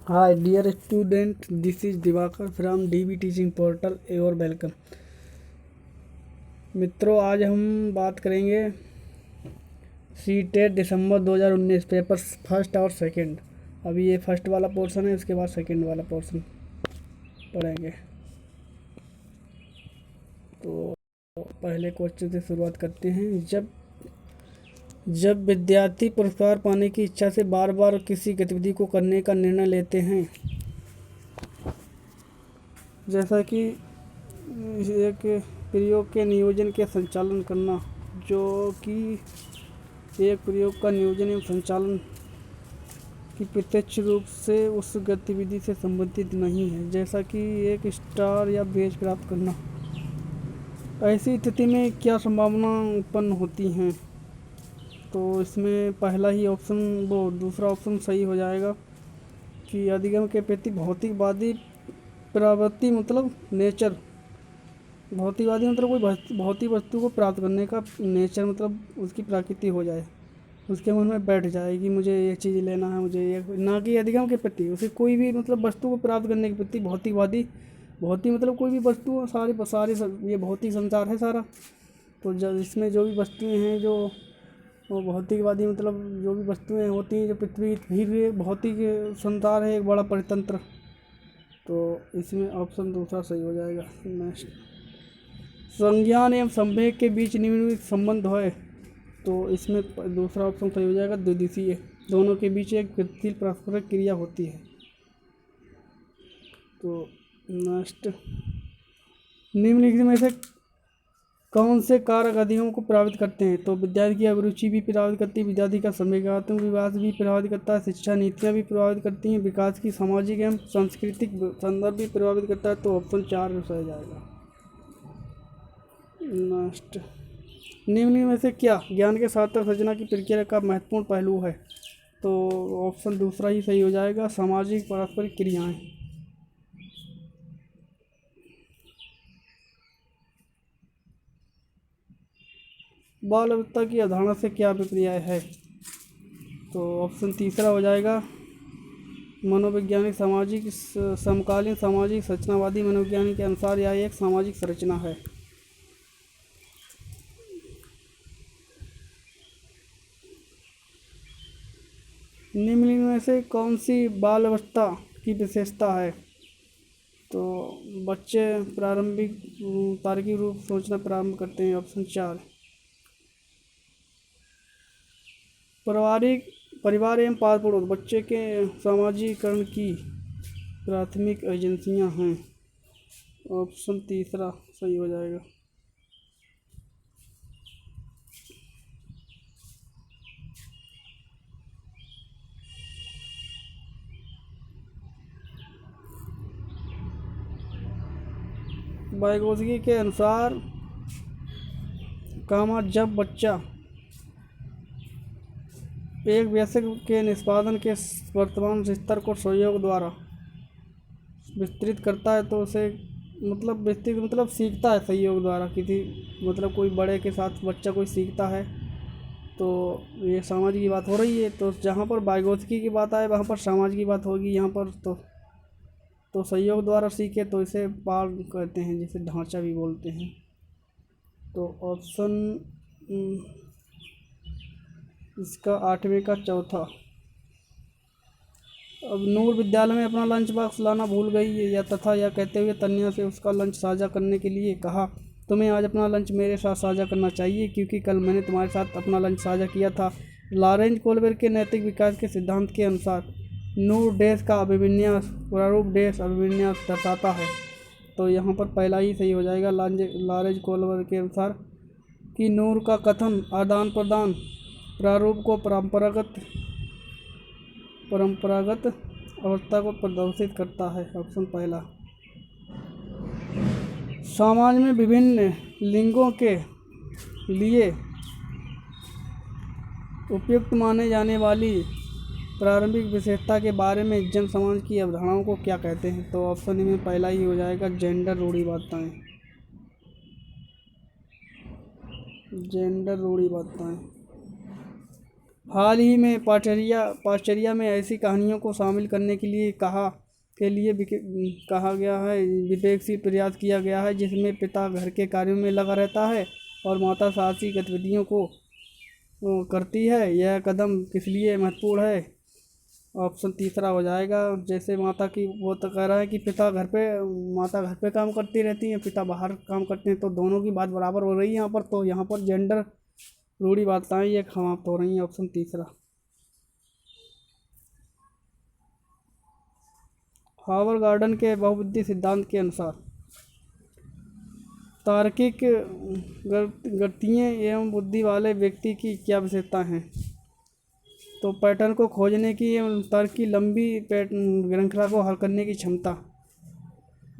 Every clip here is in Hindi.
Hi dear student, this is Divakar from DB Teaching Portal और वेलकम। मित्रों, आज हम बात करेंगे सीटेट दिसंबर 2019 पेपर फर्स्ट और सेकंड। अभी ये फर्स्ट वाला पोर्शन है, उसके बाद सेकंड वाला पोर्शन पढ़ेंगे। तो पहले क्वेश्चन से शुरुआत करते हैं। जब विद्यार्थी पुरस्कार पाने की इच्छा से बार बार किसी गतिविधि को करने का निर्णय लेते हैं, जैसा कि एक प्रयोग के नियोजन के संचालन करना, जो कि एक प्रयोग का नियोजन एवं संचालन की प्रत्यक्ष रूप से उस गतिविधि से संबंधित नहीं है, जैसा कि एक स्टार या बेच प्राप्त करना। ऐसी स्थिति में क्या संभावना उत्पन्न होती हैं? तो इसमें पहला ही ऑप्शन दूसरा ऑप्शन सही हो जाएगा कि अधिगम के प्रति भौतिकवादी प्रवृत्ति मतलब नेचर। भौतिकवादी मतलब कोई भौतिक वस्तु को प्राप्त करने का नेचर मतलब उसकी प्रकृति हो जाए, उसके मन में बैठ जाए कि मुझे ये चीज़ लेना है, मुझे ये, ना कि अधिगम के प्रति उसे कोई भी मतलब वस्तु को प्राप्त करने के प्रति भौतिकवादी। भौतिक मतलब कोई भी वस्तु, सारी ये भौतिक संसार है सारा। तो जब इसमें जो भी वस्तुएं हैं, जो वो भौतिकवादी मतलब जो भी वस्तुएं होती हैं, जो पृथ्वी भी भौतिक संसार है, एक बड़ा परितंत्र। तो इसमें ऑप्शन दूसरा सही हो जाएगा। नेक्स्ट, संज्ञान एवं संवेग के बीच निम्नलिखित संबंध है। तो इसमें दूसरा ऑप्शन सही हो जाएगा, द्विदिशीय। दोनों के बीच एक गतिशील परस्पर क्रिया होती है। तो नेक्स्ट, निम्नलिखित में से कौन से कारक अधिगम को प्रभावित करते हैं? तो विद्यार्थी की अभिरुचि भी प्रभावित करती है, विद्यार्थी का संवेगात्मक विकास भी प्रभावित करता है, शिक्षा नीतियाँ भी प्रभावित करती हैं, विकास की सामाजिक एवं सांस्कृतिक संदर्भ भी प्रभावित करता है। तो ऑप्शन 4 सही जाएगा। नेक्स्ट, निम्न में से क्या ज्ञान के सार्थक सृजना की प्रक्रिया का महत्वपूर्ण पहलू है? तो ऑप्शन दूसरा ही सही हो जाएगा, सामाजिक पारस्परिक क्रियाएं। बाल अवस्था की अवधारणा से क्या अभिप्राय है? तो ऑप्शन तीसरा हो जाएगा, मनोवैज्ञानिक सामाजिक समकालीन सामाजिक संरचनावादी मनोविज्ञान के अनुसार यह एक सामाजिक संरचना है। निम्न में से कौन सी बाल अवस्था की विशेषता है? तो बच्चे प्रारंभिक तार्किक रूप सोचना प्रारंभ करते हैं। ऑप्शन 4, परिवार एवं पार पड़ोस बच्चे के सामाजिकरण की प्राथमिक एजेंसियां हैं। ऑप्शन तीसरा सही हो जाएगा। वाइगोत्स्की के अनुसार जब बच्चा एक वयस्क के निष्पादन के वर्तमान स्तर को सहयोग द्वारा विस्तृत करता है, तो उसे मतलब विस्तृत मतलब सीखता है सहयोग द्वारा, किसी मतलब कोई बड़े के साथ बच्चा कोई सीखता है। तो ये समाज की बात हो रही है, तो जहाँ पर वाइगोत्स्की की बात आए वहाँ पर समाज की बात होगी। यहाँ पर तो सहयोग द्वारा सीखे तो इसे पाल कहते हैं, जिसे ढांचा भी बोलते हैं। तो ऑप्शन इसका 8वें का चौथा। अब नूर विद्यालय में अपना लंच बॉक्स लाना भूल गई या कहते हुए तन्या से उसका लंच साझा करने के लिए कहा, तुम्हें आज अपना लंच मेरे साथ साझा करना चाहिए क्योंकि कल मैंने तुम्हारे साथ अपना लंच साझा किया था। लॉरेंज कोल्बेर के नैतिक विकास के सिद्धांत के अनुसार नूर देश का अभिविन्यास प्रारूप देश अभिविन्यास दर्शाता है। तो यहाँ पर पहला ही सही हो जाएगा, लॉरेंज कोल्बेर के अनुसार कि नूर का कथन आदान प्रदान प्रारूप को परंपरागत अवस्था को प्रदर्शित करता है। ऑप्शन पहला। समाज में विभिन्न लिंगों के लिए उपयुक्त माने जाने वाली प्रारंभिक विशेषता के बारे में जन समाज की अवधारणाओं को क्या कहते हैं? तो ऑप्शन में पहला ही हो जाएगा, जेंडर रूढ़िवादिताएं। जेंडर रूढ़िवादिताएं। हाल ही में पाश्चर्या में ऐसी कहानियों को शामिल करने के लिए कहा गया है, विवेकशील प्रयास किया गया है, जिसमें पिता घर के कार्यों में लगा रहता है और माता साहसी गतिविधियों को करती है। यह कदम किस लिए महत्वपूर्ण है? ऑप्शन तीसरा हो जाएगा, जैसे माता की वो तो कह रहा है कि माता घर पे काम करती रहती हैं, पिता बाहर काम करते हैं, तो दोनों की बात बराबर हो रही है यहाँ पर, तो यहाँ पर जेंडर रूढ़िवादिताएं ये समाप्त हो रही हैं। ऑप्शन तीसरा। हावर गार्डन के बहुबुद्धि सिद्धांत के अनुसार तार्किक गतियाँ एवं बुद्धि वाले व्यक्ति की क्या विशेषता हैं? तो पैटर्न को खोजने की एवं तर्क की लंबी श्रृंखला को हल करने की क्षमता।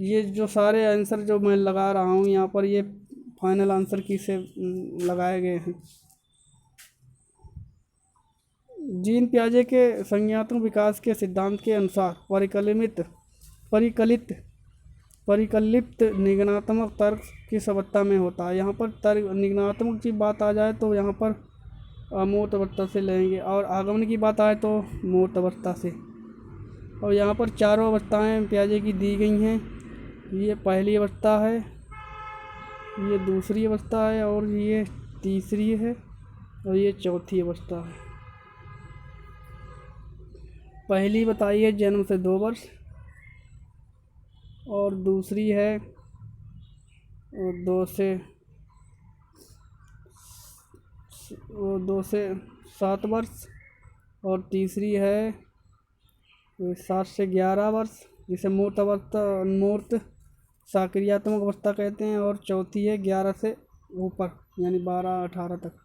ये जो सारे आंसर जो मैं लगा रहा हूँ यहाँ पर, ये फाइनल आंसर की से लगाए गए हैं। जीन पियाजे के संज्ञानात्मक विकास के सिद्धांत के अनुसार परिकलित निगमनात्मक तर्क किस अवस्था में होता है? यहाँ पर तर्क निगमनात्मक की बात आ जाए तो यहाँ पर अमूर्त अवस्था से लेंगे, और आगमन की बात आए तो मूर्त अवस्था से। और यहाँ पर चारों अवस्थाएं पियाजे की दी गई हैं। ये पहली अवस्था है, ये दूसरी अवस्था है, और ये तीसरी है, और ये चौथी अवस्था है। पहली बताइए जन्म से 2 वर्ष, और दूसरी है 2 से 7 वर्ष, और तीसरी है 7 से 11 वर्ष, जिसे मूर्त सक्रियात्मक अवस्था कहते हैं, और चौथी है 11 से ऊपर यानी 12-18 तक।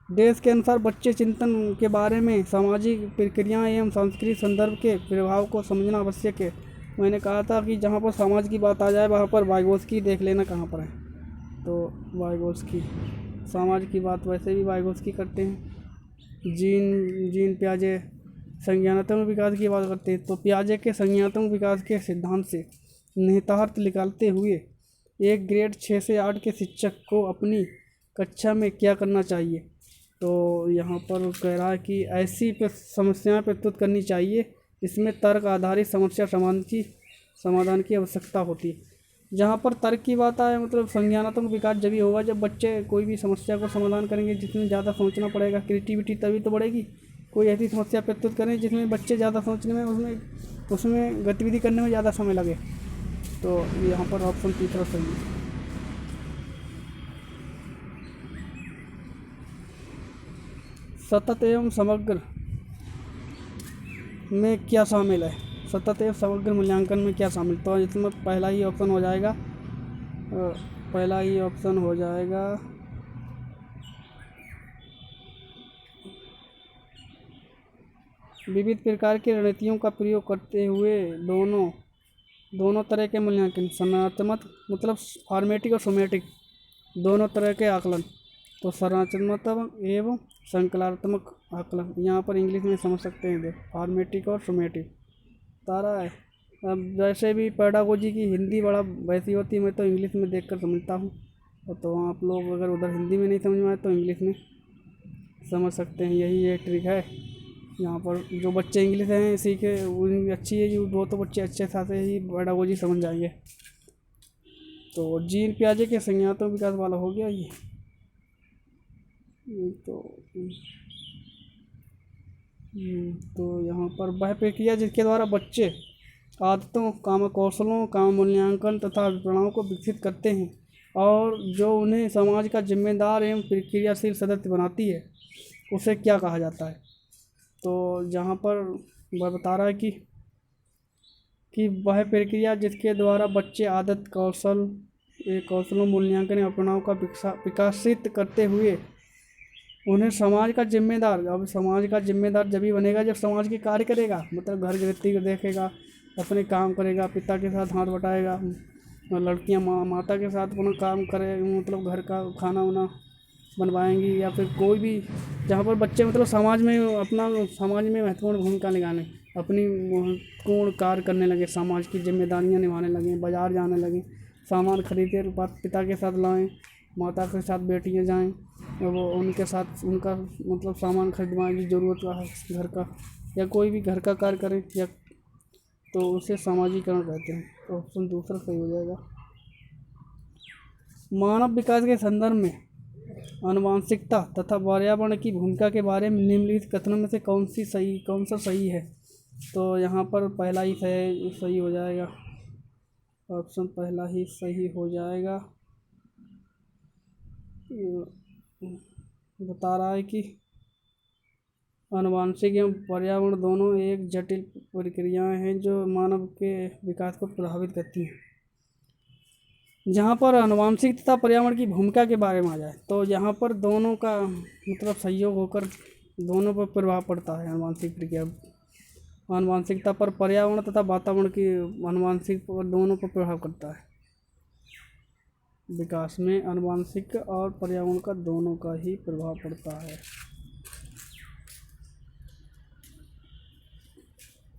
देश के अनुसार बच्चे चिंतन के बारे में सामाजिक प्रक्रियाएं एवं सांस्कृतिक संदर्भ के प्रभाव को समझना आवश्यक है। मैंने कहा था कि जहाँ पर समाज की बात आ जाए वहाँ पर वाइगोत्स्की देख लेना कहाँ पर है, तो वाइगोत्स्की। समाज की बात वैसे भी वाइगोत्स्की करते हैं। जीन पियाजे संज्ञानात्मक विकास की बात करते हैं, तो पियाजे के संज्ञानात्मक विकास के सिद्धांत से निहितार्थ निकालते हुए एक ग्रेड 6 से 8 के शिक्षक को अपनी कक्षा में क्या करना चाहिए? तो यहाँ पर कह रहा है कि ऐसी समस्याएं प्रस्तुत करनी चाहिए जिसमें तर्क आधारित समस्या समाधान की आवश्यकता होती है। जहाँ पर तर्क की बात आए, मतलब संज्ञानात्मक विकास जब ही होगा जब बच्चे कोई भी समस्या को समाधान करेंगे, जिसमें ज़्यादा सोचना पड़ेगा, क्रिएटिविटी तभी तो बढ़ेगी। कोई ऐसी समस्या प्रस्तुत करें जिसमें बच्चे ज़्यादा सोचने में, उसमें गतिविधि करने में ज़्यादा समय लगे, तो यहाँ पर ऑप्शन तीसरा सही है। सतत एवं समग्र में क्या शामिल है? सतत एवं समग्र मूल्यांकन में क्या शामिल? तो इसमें पहला ही ऑप्शन हो जाएगा विविध प्रकार की रणनीतियों का प्रयोग करते हुए दोनों तरह के मूल्यांकन, संरचनात्मक मतलब फॉर्मेटिव और सोमेटिक, दोनों तरह के आकलन। तो संरचनात्मक एवं संकलनात्मक आकलन, यहाँ पर इंग्लिश में समझ सकते हैं, फॉर्मेटिव और सोमेटिव तारा है। अब वैसे भी पेडागोजी की हिंदी बड़ा वैसी होती है, मैं तो इंग्लिश में देखकर समझता हूँ, तो आप लोग अगर उधर हिंदी में नहीं समझ में आए तो इंग्लिश में समझ सकते हैं। यही एक ट्रिक है। यहाँ पर जो बच्चे इंग्लिश हैं सीखे अच्छी है, वो तो बच्चे अच्छे खासे ही पेडागोजी समझ जाएंगे। तो जीन पियाजे के संज्ञानात्मक विकास वाला हो गया ये। तो यहाँ पर वह प्रक्रिया जिसके द्वारा बच्चे आदतों, काम कौशलों, काम मूल्यांकन तथा विवरणों को विकसित करते हैं और जो उन्हें समाज का जिम्मेदार एवं प्रक्रियाशील सदस्य बनाती है, उसे क्या कहा जाता है? तो जहाँ पर वह बता रहा है कि वह प्रक्रिया जिसके द्वारा बच्चे आदत, कौशलों, मूल्यांकन या विवरणों का विकसित करते हुए उन्हें समाज का जिम्मेदार जब ही बनेगा जब समाज के कार्य करेगा, मतलब घर गृहस्थी को देखेगा, अपने काम करेगा, पिता के साथ हाथ बटाएगा, लड़कियां माता के साथ अपना काम करे, मतलब घर का खाना वाना बनवाएंगी, या फिर कोई भी जहाँ पर बच्चे मतलब समाज में महत्वपूर्ण भूमिका निभाने, अपनी महत्वपूर्ण कार्य करने लगे, समाज की जिम्मेदारियाँ निभाने लगे, बाज़ार जाने लगे, सामान खरीदे पिता के साथ लाएँ, माता के साथ बेटियाँ जाएँ, वो उनके साथ उनका मतलब सामान खरीदवाने की ज़रूरत का है घर का, या कोई भी घर का कार्य करें या तो उसे सामाजिकरण कहते हैं। तो ऑप्शन दूसरा सही हो जाएगा। मानव विकास के संदर्भ में आनुवांशिकता तथा पर्यावरण की भूमिका के बारे में निम्नलिखित कथनों में से कौन सा सही है? तो यहाँ पर पहला ही सही हो जाएगा। ऑप्शन पहला ही सही हो जाएगा। बता रहा है कि आनुवांशिक एवं पर्यावरण दोनों एक जटिल प्रक्रियाएं हैं जो मानव के विकास को प्रभावित करती हैं। जहाँ पर आनुवांशिक तथा पर्यावरण की भूमिका के बारे में आ जाए तो यहाँ पर दोनों का मतलब सहयोग होकर दोनों पर प्रभाव पड़ता है। आनुवांशिकता पर पर्यावरण तथा वातावरण की आनुवांशिक पर दोनों पर प्रभाव करता है। विकास में आनुवांशिक और पर्यावरण का दोनों का ही प्रभाव पड़ता है।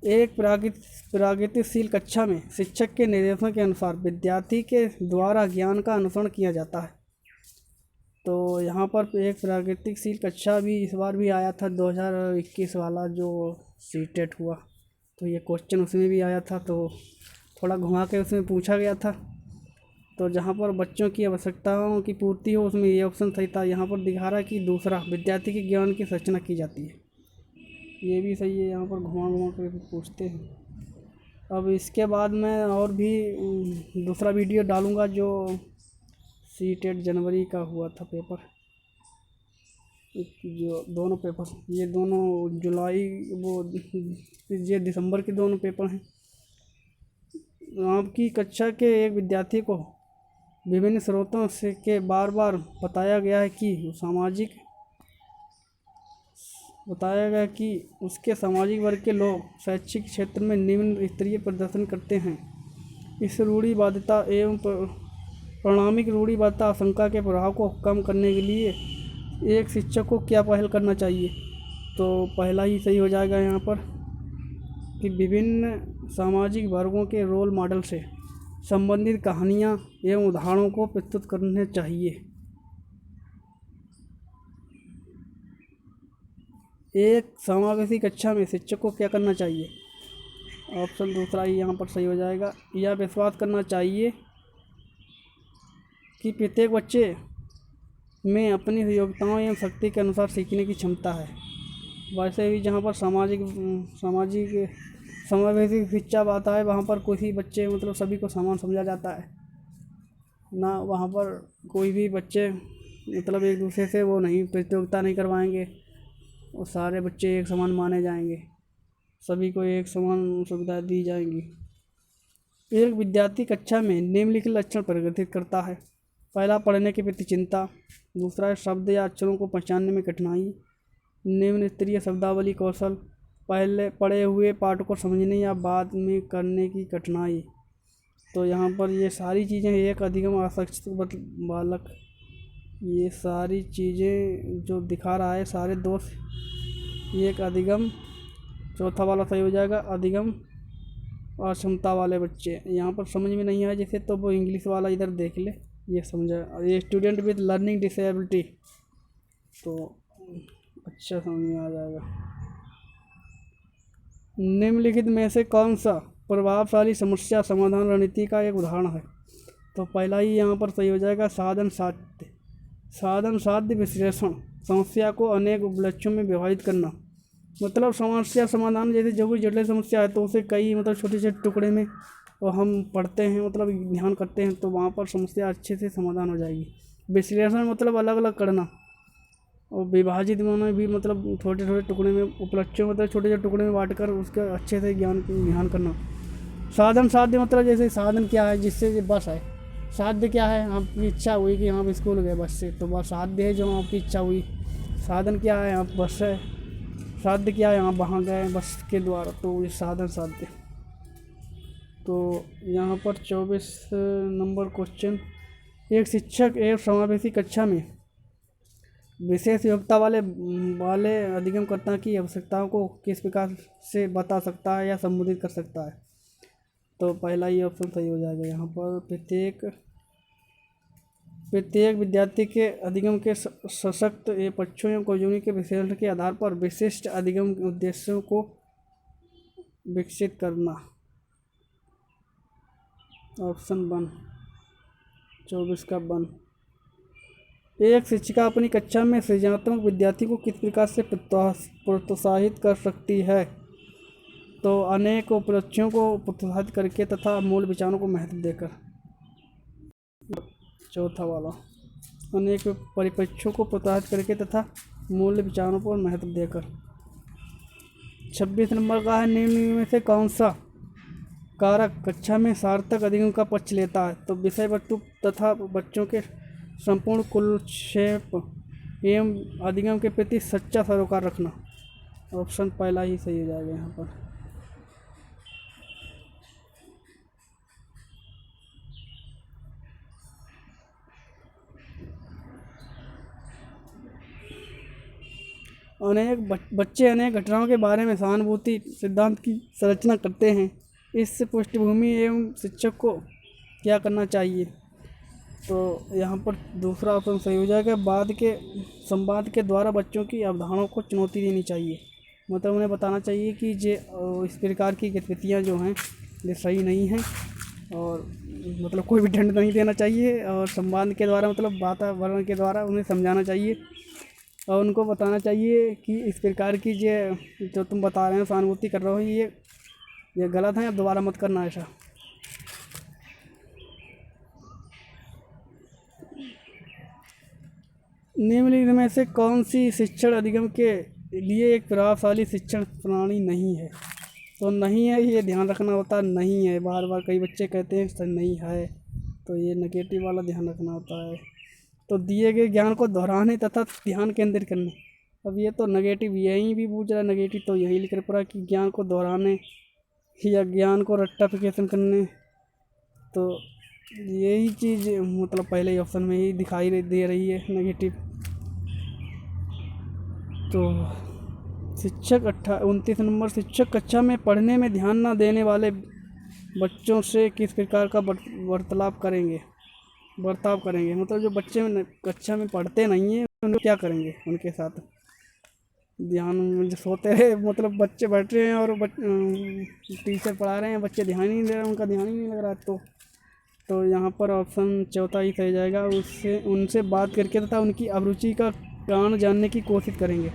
एक प्रगतिशील कक्षा में शिक्षक के निर्देशों के अनुसार विद्यार्थी के द्वारा ज्ञान का अनुसरण किया जाता है। तो यहाँ पर एक प्रगतिशील कक्षा भी इस बार भी आया था 2021 वाला जो सीटेट हुआ, तो ये क्वेश्चन उसमें भी आया था, तो थोड़ा घुमा के उसमें पूछा गया था। तो जहाँ पर बच्चों की आवश्यकताओं की पूर्ति हो उसमें ये ऑप्शन सही था। यहाँ पर दिखा रहा है कि दूसरा विद्यार्थी के ज्ञान की संरचना की जाती है, ये भी सही है। यहाँ पर घुमा कर पूछते हैं। अब इसके बाद मैं और भी दूसरा वीडियो डालूँगा जो सीटेट जनवरी का हुआ था पेपर, जो दोनों पेपर, ये दोनों जुलाई ये दिसंबर के दोनों पेपर हैं। आपकी कक्षा के एक विद्यार्थी को विभिन्न स्रोतों से के बार बार बताया गया कि उसके सामाजिक वर्ग के लोग शैक्षिक क्षेत्र में निम्न स्तरीय प्रदर्शन करते हैं। इस रूढ़िवादिता एवं प्रामाणिक रूढ़िवादिता आशंका के प्रभाव को कम करने के लिए एक शिक्षक को क्या पहल करना चाहिए? तो पहला ही सही हो जाएगा यहाँ पर कि विभिन्न सामाजिक वर्गों के रोल मॉडल से संबंधित कहानियाँ एवं उदाहरणों को प्रस्तुत करने चाहिए। एक समावेशी कक्षा में शिक्षक को क्या करना चाहिए? ऑप्शन दूसरा ही यहाँ पर सही हो जाएगा। यह विश्वास करना चाहिए कि प्रत्येक बच्चे में अपनी योग्यताओं एवं शक्ति के अनुसार सीखने की क्षमता है। वैसे भी जहाँ पर सामाजिक समावेशी शिक्षा आता है वहाँ पर कोई बच्चे मतलब सभी को समान समझा जाता है ना, वहाँ पर कोई भी बच्चे मतलब एक दूसरे से वो नहीं प्रतियोगिता नहीं करवाएंगे और सारे बच्चे एक समान माने जाएंगे, सभी को एक समान सुविधा दी जाएंगी। एक विद्यार्थी कक्षा में निम्नलिखित लक्षण प्रदर्शित करता है। पहला, पढ़ने के प्रति चिंता। दूसरा, शब्द या अक्षरों को पहचानने में कठिनाई। निम्न स्तरीय शब्दावली कौशल। पहले पढ़े हुए पाठ को समझने या बाद में करने की कठिनाई। तो यहाँ पर ये सारी चीज़ें एक अधिगम अशिक्षित बालक, ये सारी चीज़ें जो दिखा रहा है सारे दोष एक अधिगम, चौथा वाला सही हो जाएगा अधिगम अक्षमता वाले बच्चे। यहाँ पर समझ में नहीं आया जैसे तो वो इंग्लिश वाला इधर देख ले, ये समझा। ये स्टूडेंट विद लर्निंग डिसेबिलिटी, तो अच्छा समझ में आ जाएगा। निम्नलिखित में से कौन सा प्रभावशाली समस्या समाधान रणनीति का एक उदाहरण है? तो पहला ही यहाँ पर सही हो जाएगा साधन साध्य विश्लेषण। समस्या को अनेक उपलक्ष्यों में विभाजित करना, मतलब समस्या समाधान जैसे जो कोई जटिल समस्या है तो उसे कई मतलब छोटे छोटे टुकड़े में और हम पढ़ते हैं मतलब ध्यान करते हैं तो वहाँ पर समस्या अच्छे से समाधान हो जाएगी। विश्लेषण मतलब अलग अलग करना, और विभाजित में भी मतलब छोटे छोटे टुकड़े में उपलक्ष्यों मतलब छोटे छोटे टुकड़े में बांट कर उसका अच्छे से ध्यान करना। साधन साध्य मतलब जैसे साधन क्या है, जिससे बस है। साध्य क्या है, आपकी इच्छा हुई कि आप स्कूल गए बस से, तो बस साध्य है जो आपकी इच्छा हुई। साधन क्या है, आप बस है। साध्य क्या है, आप वहाँ गए बस के द्वारा, तो ये साधन साध्य। तो यहाँ पर 24 नंबर क्वेश्चन, एक शिक्षक एक समावेशी कक्षा में विशेष योग्यता वाले अधिगमकर्ता की आवश्यकताओं को किस प्रकार से बता सकता है या संबोधित कर सकता है? तो पहला ही ऑप्शन सही हो जाएगा यहाँ पर। प्रत्येक विद्यार्थी के अधिगम के सशक्त पक्षों एवं कमजोरी के विश्लेषण के आधार पर विशिष्ट अधिगम उद्देश्यों को विकसित करना। ऑप्शन 1 24 का 1। एक शिक्षिका अपनी कक्षा में सृजनात्मक विद्यार्थी को किस प्रकार से प्रोत्साहित कर सकती है? तो अनेक उपलब्धियों को प्रोत्साहित करके तथा मूल विचारों को महत्व देकर। चौथा वाला, अनेक परिप्रेक्ष्यों को प्रोत्साहित करके तथा मूल विचारों पर महत्व देकर। 26 नंबर का है, निम्न में से कौन सा कारक कक्षा में सार्थक अधिगम का पक्ष लेता है? तो विषय वस्तु तथा बच्चों के संपूर्ण कुलक्षेप एवं अधिगम के प्रति सच्चा सरोकार रखना। ऑप्शन पहला ही सही हो जाएगा यहाँ पर। बच्चे अनेक घटनाओं के बारे में सहानुभूति सिद्धांत की संरचना करते हैं। इस पृष्ठभूमि एवं शिक्षक को क्या करना चाहिए? तो यहाँ पर दूसरा ऑप्शन सही हो जाएगा। बाद के संवाद के द्वारा बच्चों की अवधारणाओं को चुनौती देनी चाहिए। मतलब उन्हें बताना चाहिए कि इस प्रकार की गतिविधियाँ जो हैं ये सही नहीं हैं, और मतलब कोई भी दंड नहीं देना चाहिए, और संवाद के द्वारा मतलब वातावरण के द्वारा उन्हें समझाना चाहिए और उनको बताना चाहिए कि इस प्रकार की जो तुम बता रहे हो, सहानुभूति कर रहे हो, ये गलत है, अब दोबारा मत करना ऐसा। निम्नलिखित में से कौन सी शिक्षण अधिगम के लिए एक प्रभावशाली शिक्षण प्रणाली नहीं है? तो नहीं है, ये ध्यान रखना होता नहीं है। बार बार कई बच्चे कहते हैं सर नहीं है, तो ये नेगेटिव वाला ध्यान रखना होता है। तो दिए गए ज्ञान को दोहराने तथा ध्यान केंद्रित करने। अब ये तो नेगेटिव यहीं भी पूछ रहा है, नेगेटिव तो यहीं लिख पड़ा कि ज्ञान को दोहराने या ज्ञान को रट्टाफिकेशन करने। तो यही चीज़ मतलब पहले ही ऑप्शन में ही दिखाई दे रही है नेगेटिव। तो शिक्षक 29 नंबर, शिक्षक कक्षा में पढ़ने में ध्यान न देने वाले बच्चों से किस प्रकार का बर्ताव करेंगे? मतलब जो बच्चे कक्षा में पढ़ते नहीं हैं उनको क्या करेंगे? उनके साथ ध्यान जो सोते रहे, मतलब बच्चे बैठ रहे हैं और टीचर पढ़ा रहे हैं, बच्चे ध्यान ही नहीं दे रहे, उनका ध्यान ही नहीं लग रहा है। तो यहाँ पर ऑप्शन चौथा ही सही जाएगा। उनसे बात करके तथा उनकी अभिरुचि का कारण जानने की कोशिश करेंगे।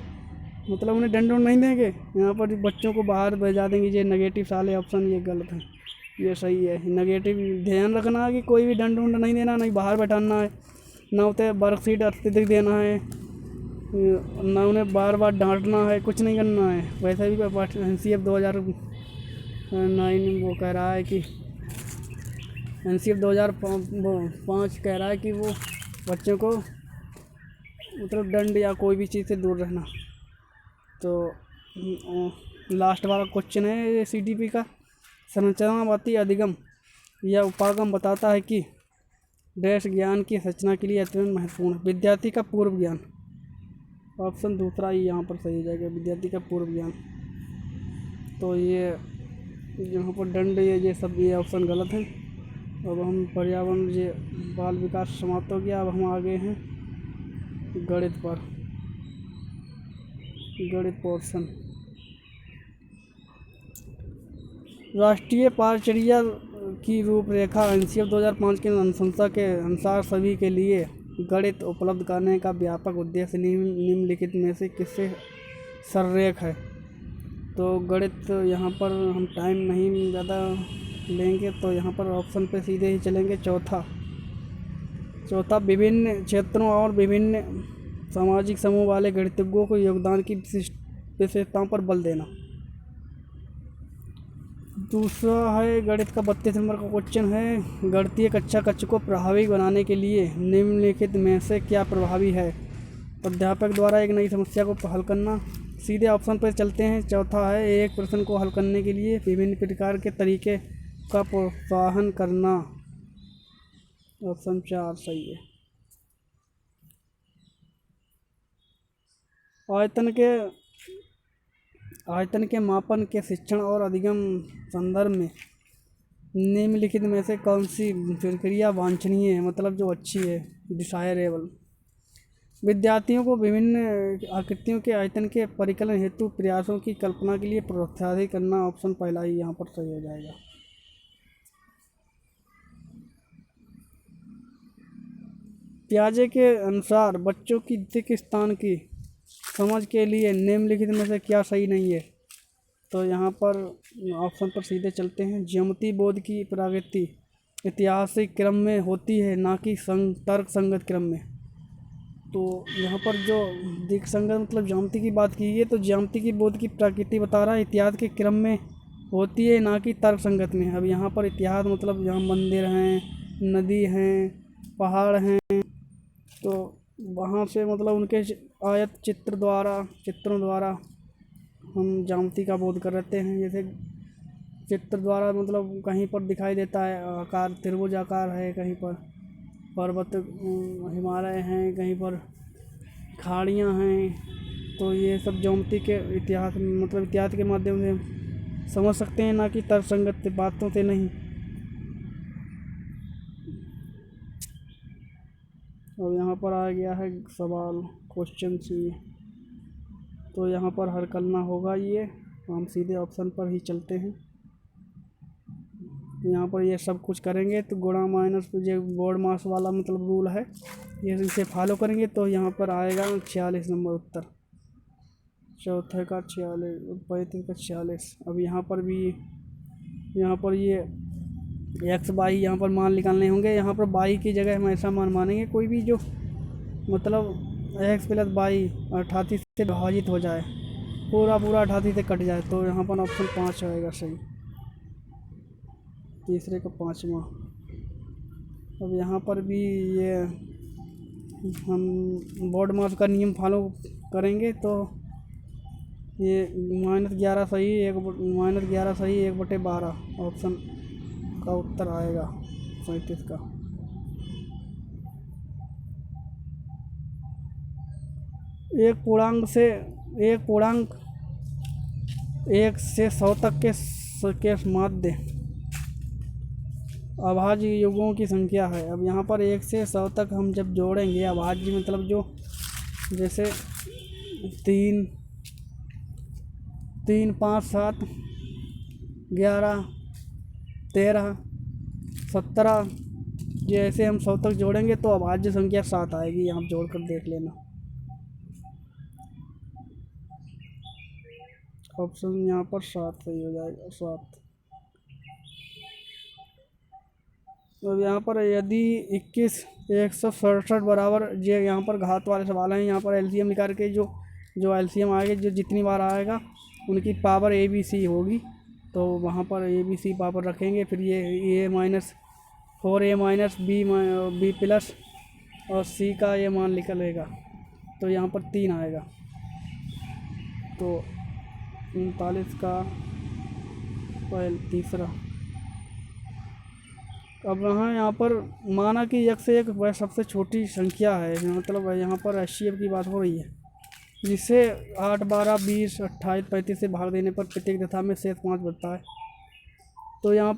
मतलब उन्हें दंड नहीं देंगे, यहाँ पर बच्चों को बाहर भेजा देंगे। ये नेगेटिव साले ऑप्शन ये गलत है, ये सही है। नेगेटिव ध्यान रखना है कि कोई भी दंड नहीं देना, नहीं बाहर बैठाना है, ना उसे वर्कशीट अत्यधिक देना है, ना उन्हें बार बार डांटना है, कुछ नहीं करना है। वैसे भी NCF 2009 वो कह रहा है कि NCF 2005 कह रहा है कि वो बच्चों को मतलब दंड या कोई भी चीज़ से दूर रहना। तो लास्ट वाला क्वेश्चन है CTP का, संरचनावादी अधिगम या उपागम बताता है कि डैश ज्ञान की रचना के लिए अत्यंत महत्वपूर्ण है विद्यार्थी का पूर्व ज्ञान। ऑप्शन दूसरा ही यहाँ पर सही हो जाएगा, विद्यार्थी का पूर्व ज्ञान। तो ये यहाँ पर दंड ये सब ये ऑप्शन गलत है। अब हम पर्यावरण ये बाल विकास समाप्त हो गया। अब हम आगे हैं गणित पर, गणित पोर्शन। राष्ट्रीय पाठ्यचर्या की रूपरेखा NCF 2005 की अनुशंसा के अनुसार सभी के लिए गणित उपलब्ध कराने का व्यापक उद्देश्य निम्नलिखित में से किससे सर्रेख है? तो गणित यहाँ पर हम टाइम नहीं ज़्यादा लेंगे, तो यहाँ पर ऑप्शन पे सीधे ही चलेंगे। चौथा विभिन्न क्षेत्रों और विभिन्न सामाजिक समूह वाले गणितज्ञों को योगदान की विशेषताओं पर बल देना। दूसरा है गणित का 32 नंबर का क्वेश्चन है, गणितीय कक्ष को प्रभावी बनाने के लिए निम्नलिखित में से क्या प्रभावी है? अध्यापक द्वारा एक नई समस्या को हल करना। सीधे ऑप्शन पर चलते हैं। चौथा है एक प्रश्न को हल करने के लिए विभिन्न प्रकार के तरीके का प्रोत्साहन करना। ऑप्शन 4 सही है। आयतन के मापन के शिक्षण और अधिगम संदर्भ में निम्नलिखित में से कौन सी प्रक्रिया वांछनीय है, मतलब जो अच्छी है, डिसायरेबल। विद्यार्थियों को विभिन्न आकृतियों के आयतन के परिकलन हेतु प्रयासों की कल्पना के लिए प्रोत्साहित करना, ऑप्शन पहला ही यहाँ पर सही हो जाएगा। पियाजे के अनुसार बच्चों की दिक स्थान की समझ के लिए निम्नलिखित में से क्या सही नहीं है, तो यहाँ पर ऑप्शन पर सीधे चलते हैं। ज्यामिति बोध की प्रगति ऐतिहासिक क्रम में होती है, ना कि तर्क संगत क्रम में। तो यहाँ पर जो दिक संगत मतलब ज्यामिति की बात की है, तो ज्यामिति की बोध की प्रकृति बता रहा है इतिहास के क्रम में होती है, ना कि तर्क संगत में। अब यहाँ पर इतिहास मतलब जहाँ मंदिर हैं, नदी हैं, पहाड़ हैं, तो वहाँ से मतलब उनके आयत चित्रों द्वारा हम ज्यामिति का बोध करते हैं। जैसे चित्र द्वारा मतलब कहीं पर दिखाई देता है आकार, त्रिभुज आकार है, कहीं पर पर्वत हिमालय हैं, कहीं पर खाड़ियाँ हैं, तो ये सब ज्यामिति के इतिहास मतलब इतिहास के माध्यम से समझ सकते हैं, ना कि तर्कसंगत बातों से नहीं। अब यहाँ पर आ गया है सवाल क्वेश्चन सी, तो यहाँ पर हल करना होगा ये। हम सीधे ऑप्शन पर ही चलते हैं। यहाँ पर ये सब कुछ करेंगे तो गुणा माइनस जो बोर्ड मास वाला मतलब रूल है, ये इसे फॉलो करेंगे तो यहाँ पर आएगा 46 नंबर उत्तर। चौथे का 46, 35 का 46। अब यहाँ पर ये एक्स वाई यहाँ पर मान निकालने होंगे। यहाँ पर वाई की जगह हम ऐसा मान मानेंगे कोई भी जो मतलब एक्स प्लस वाई 88 से विभाजित हो जाए, पूरा 88 से कट जाए, तो यहाँ पर ऑप्शन 5 आएगा सही, तीसरे का 5वां। अब यहाँ पर भी ये हम बोर्ड मास का नियम फॉलो करेंगे तो ये -11 सही, -11 सही, 1/12 ऑप्शन का उत्तर आएगा 37 का। एक पूर्णांक 1 से 100 तक के माध्य अभाज्य युग्मों की संख्या है। अब यहाँ पर 1 से 100 तक हम जब जोड़ेंगे, अभाज्य मतलब जो जैसे 3, 5, 7, 11, 13, 17, ये ऐसे हम 100 तक जोड़ेंगे तो अभाज्य संख्या 7 आएगी। आप जोड़ कर देख लेना। ऑप्शन यहाँ पर 7 सही हो जाएगा, 7। अब यहाँ पर यदि 21 167 बराबर, ये यहाँ पर घात वाले सवाल हैं। यहाँ पर एलसीएम निकाल के जो एलसीएम आएगा, जो जितनी बार आएगा उनकी पावर ABC होगी, तो वहाँ पर ABC पावर रखेंगे। फिर ये -4A B प्लस और C का ये मान निकलेगा, तो यहाँ पर 3 आएगा, तो 39 का तीसरा। अब यहाँ पर माना कि 1 से 1 वह सबसे छोटी संख्या है, मतलब यहाँ पर HCF की बात हो रही है, जिसे 8, 12, 20, 28, 35 से भाग देने पर प्रत्येक दशा में शेष 5 बचता है। तो यहाँ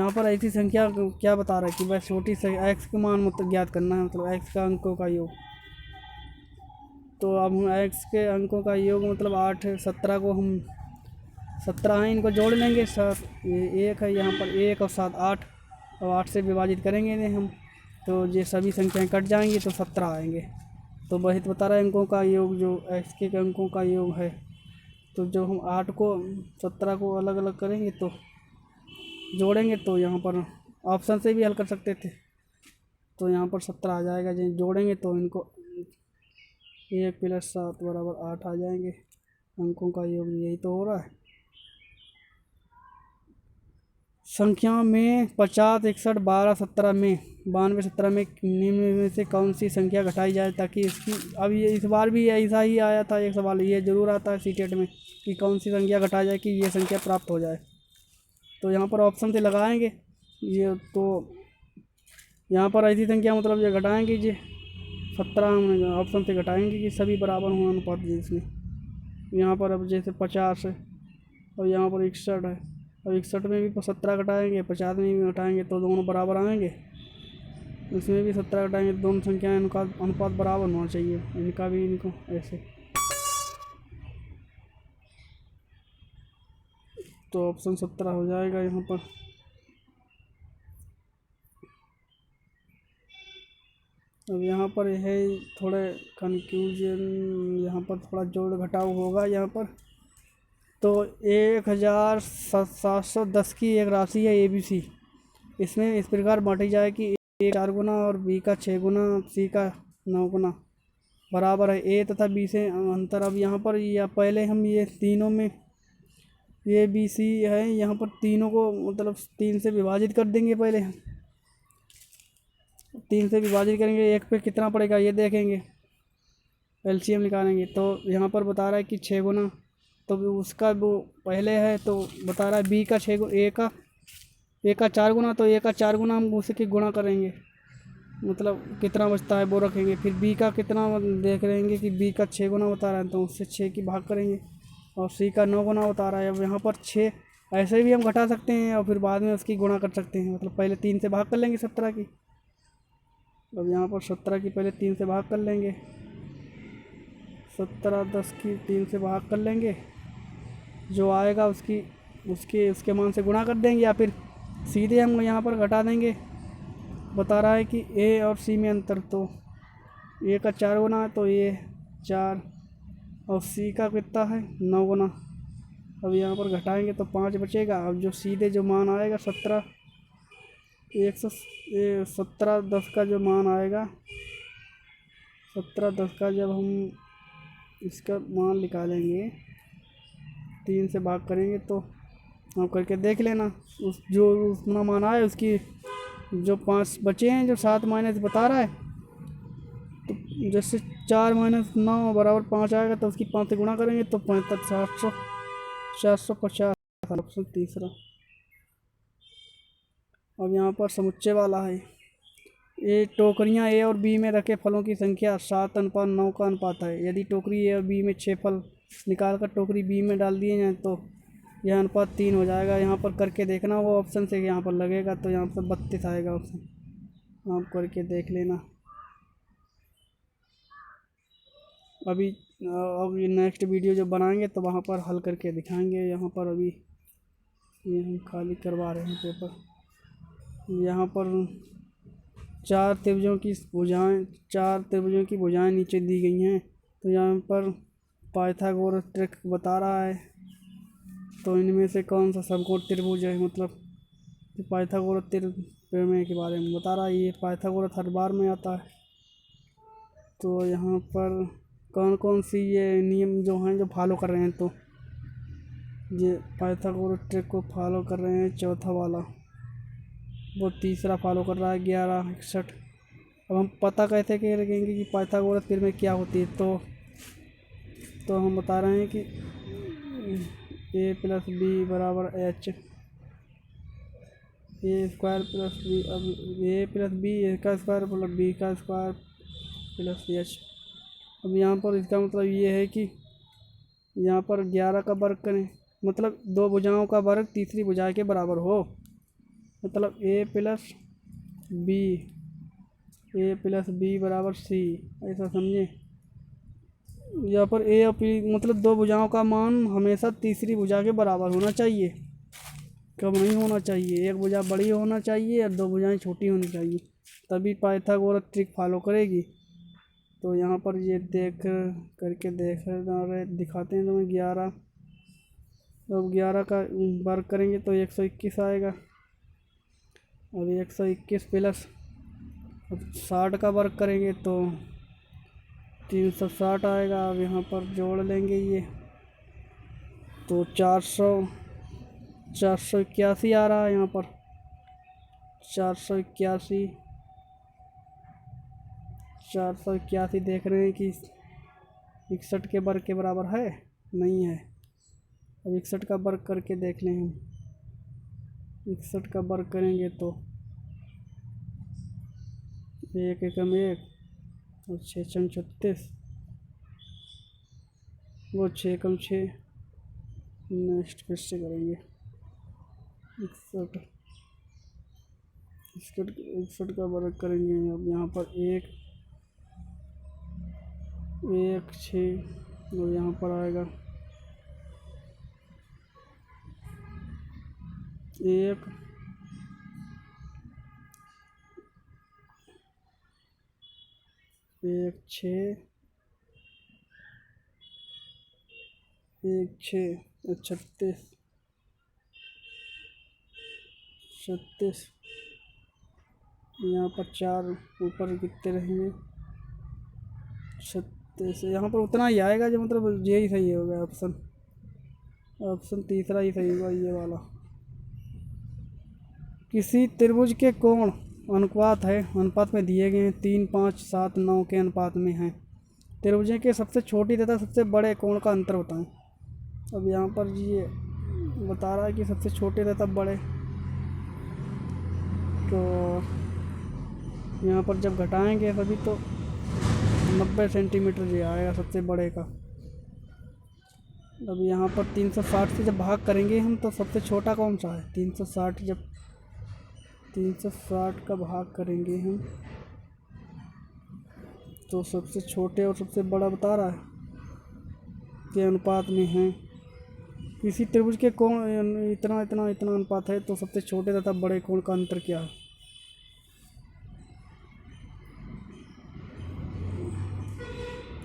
पर ऐसी संख्या क्या बता रहा है कि वह छोटी से x के मान मतलब ज्ञात करना है, मतलब x का अंकों का योग। तो अब x के अंकों का योग मतलब 8 है, 17 को हम 17 हैं, इनको जोड़ लेंगे। 1 है यहाँ पर, 1 और 7 8, और 8 से विभाजित करेंगे इन्हें हम, तो ये सभी संख्याएं कट जाएंगी तो 17 आएंगे। तो वही तो बता रहे हैं अंकों का योग, जो x के अंकों का योग है। तो जब हम 8 को 17 को अलग अलग करेंगे तो जोड़ेंगे, तो यहाँ पर ऑप्शन से भी हल कर सकते थे, तो यहाँ पर 17 आ जाएगा। जब जोड़ेंगे तो इनको 1 + 7 = 8 आ जाएंगे। अंकों का योग यही तो हो रहा है। संख्या में 50, 61, 12, 17 में 92, 17 में निम्न में से कौन सी संख्या घटाई जाए ताकि इसकी, अब ये इस बार भी ऐसा ही आया था एक सवाल, ये ज़रूर आता है सीटेट में कि कौन सी संख्या घटाई जाए कि ये संख्या प्राप्त हो जाए। तो यहाँ पर ऑप्शन से लगाएंगे ये, तो यहाँ पर ऐसी संख्या मतलब ये घटाएंगे, ये 17 हम ऑप्शन से घटाएंगे कि सभी बराबर हों अनुपात जिसमें। यहाँ पर अब जैसे 50 है और यहाँ पर 61 है, अब 61 में भी 17 घटाएंगे, 50 में भी घटाएंगे तो दोनों बराबर आएंगे। इसमें भी 17 घटाएंगे, दोनों संख्याएं अनुपात बराबर होना चाहिए, इनका भी इनको ऐसे। तो ऑप्शन 17 हो जाएगा यहाँ पर। अब यहाँ पर है थोड़े कंफ्यूजन, यहाँ पर थोड़ा जोड़ घटाव होगा यहाँ पर। तो 1710 की एक राशि है ABC। इसमें इस प्रकार बांटी जाए कि ए 4 गुना और बी का 6 गुना, सी का 9 गुना बराबर है ए तथा बी से अंतर। अब यहाँ पर या पहले हम ये तीनों में ये बी सी है, यहाँ पर तीनों को मतलब 3 से विभाजित कर देंगे। पहले 3 से विभाजित करेंगे, एक पे कितना पड़ेगा ये देखेंगे, एलसीएम निकालेंगे। तो यहाँ पर बता रहा है कि 6 गुना, तो उसका वो पहले है तो बता रहा है बी का 6 ए का 4 गुना, तो ए का 4 गुना हम उसे के गुणा करेंगे, मतलब कितना बचता है वो रखेंगे। फिर बी का कितना देख रहेंगे कि बी का 6 गुना बता रहा है तो उससे 6 की भाग करेंगे, और सी का 9 गुना बता रहा है। अब यहाँ पर 6 ऐसे भी हम घटा सकते हैं और फिर बाद में उसकी गुणा कर सकते हैं, मतलब पहले 3 से भाग कर लेंगे 17 की। अब यहाँ पर 17 की पहले 3 से भाग कर लेंगे, 1710 की 3 से भाग कर लेंगे, जो आएगा उसके मान से गुणा कर देंगे, या फिर सीधे हम यहाँ पर घटा देंगे। बता रहा है कि ए और सी में अंतर, तो ए का 4 गुना है तो ये 4, और सी का कितना है 9 गुना। अब यहाँ पर घटाएंगे तो 5 बचेगा। अब जो सीधे जो मान आएगा 1710 का जो मान आएगा, 1710 का जब हम इसका मान निकालेंगे 3 से भाग करेंगे तो आप करके देख लेना, उस जो उसका मान आए उसकी जो 5 बचे हैं, जो 7 माइनस बता रहा है, तो जैसे 4 माइनस 9 बराबर 5 आएगा तो उसकी 5 से गुणा करेंगे तो 65 700 450 ऑप्शन तीसरा। अब यहाँ पर समुच्चय वाला है, ये टोकरियाँ ए और बी में रखे फलों की संख्या 7:9 का अनुपात है। यदि टोकरी ए और बी में 6 फल निकालकर टोकरी बी में डाल दिए जाएँ तो यह अनुपात 3 हो जाएगा। यहाँ पर करके देखना, वो ऑप्शन से यहाँ पर लगेगा तो यहाँ पर 32 आएगा ऑप्शन, आप करके देख लेना। अभी अब नेक्स्ट वीडियो जो बनाएंगे तो वहाँ पर हल करके दिखाएंगे। यहाँ पर अभी ये हम खाली करवा रहे हैं पेपर। यहाँ पर 4 त्रिभुजों की भुजाएं नीचे दी गई हैं, तो यहाँ पर पाइथागोरस ट्रिक बता रहा है, तो इनमें से कौन सा समकोण त्रिभुज है, मतलब पाइथागोरस प्रमेय के बारे में बता रहा है। ये पाइथागोरस हर बार में आता है। तो यहाँ पर कौन कौन सी ये नियम जो हैं जो फॉलो कर रहे हैं, तो ये पाइथागोरस ट्रिक को फॉलो कर रहे हैं। चौथा वाला, वो तीसरा फॉलो कर रहा है 1161। अब हम पता कैसे कह लगेंगे कि पाइथागोरस प्रमेय क्या होती है, तो हम बता रहे हैं कि a प्लस बी बराबर h, ए स्क्वायर प्लस बी, अब ए प्लस बी ए का स्क्वायर प्लस बी का स्क्वायर प्लस एच। अब यहाँ पर इसका मतलब ये है कि यहाँ पर 11 का वर्ग करें, मतलब 2 भुजाओं का वर्ग तीसरी भुजा के बराबर हो, मतलब ए प्लस बी बराबर सी, ऐसा समझे। यहाँ पर ए और पी मतलब 2 भुजाओं का मान हमेशा तीसरी भुजा के बराबर होना चाहिए, कम नहीं होना चाहिए। एक भुजा बड़ी होना चाहिए और 2 भुजाएं छोटी होनी चाहिए, तभी पाइथागोरस ट्रिक फॉलो करेगी। तो यहाँ पर ये करके दिखाते हैं। तो मैं 11, अब 11 का वर्ग करेंगे तो 121 आएगा। अब 121 प्लस 60 का वर्ग करेंगे तो 360 आएगा। अब यहाँ पर जोड़ लेंगे ये, तो 481 आ रहा है। यहाँ पर 481 देख रहे हैं कि 61 के वर्ग के बराबर है, नहीं है। अब 61 का वर्ग करके देख लें हम, 61 का वर्ग करेंगे तो 1 एकम 1 और 6 छम 36, वो 6 एकम 6। नेक्स्ट फिर से करेंगे। इकसठ, इकसठ, इकसठ का वर्ग करेंगे। अब यहाँ पर एक, एक छः, और यहाँ पर आएगा एक, एक छः, एक छः, 36, 36, यहाँ पर चार, ऊपर कितने रहेंगे 36, यहाँ पर उतना ही आएगा जो मतलब यही सही होगा ऑप्शन, ऑप्शन तीसरा ही सही होगा ये वाला। किसी त्रिभुज के कोण अनुपात है, अनुपात में दिए गए हैं 3, 5, 7, 9 के अनुपात में हैं। त्रिभुजों के सबसे छोटी तथा सबसे बड़े कोण का अंतर बताएं। अब यहाँ पर ये बता रहा है कि सबसे छोटे तथा बड़े, तो यहाँ पर जब घटाएंगे तभी तो 90 सेंटीमीटर ये आएगा सबसे बड़े का। अब यहाँ पर 360 से जब भाग करेंगे हम तो सबसे छोटा कौन सा है, 360, जब 360 का भाग करेंगे हम तो सबसे छोटे और सबसे बड़ा बता रहा है के अनुपात में है। किसी त्रिभुज के कोण इतना इतना इतना अनुपात है तो सबसे छोटे तथा बड़े कोण का अंतर क्या है।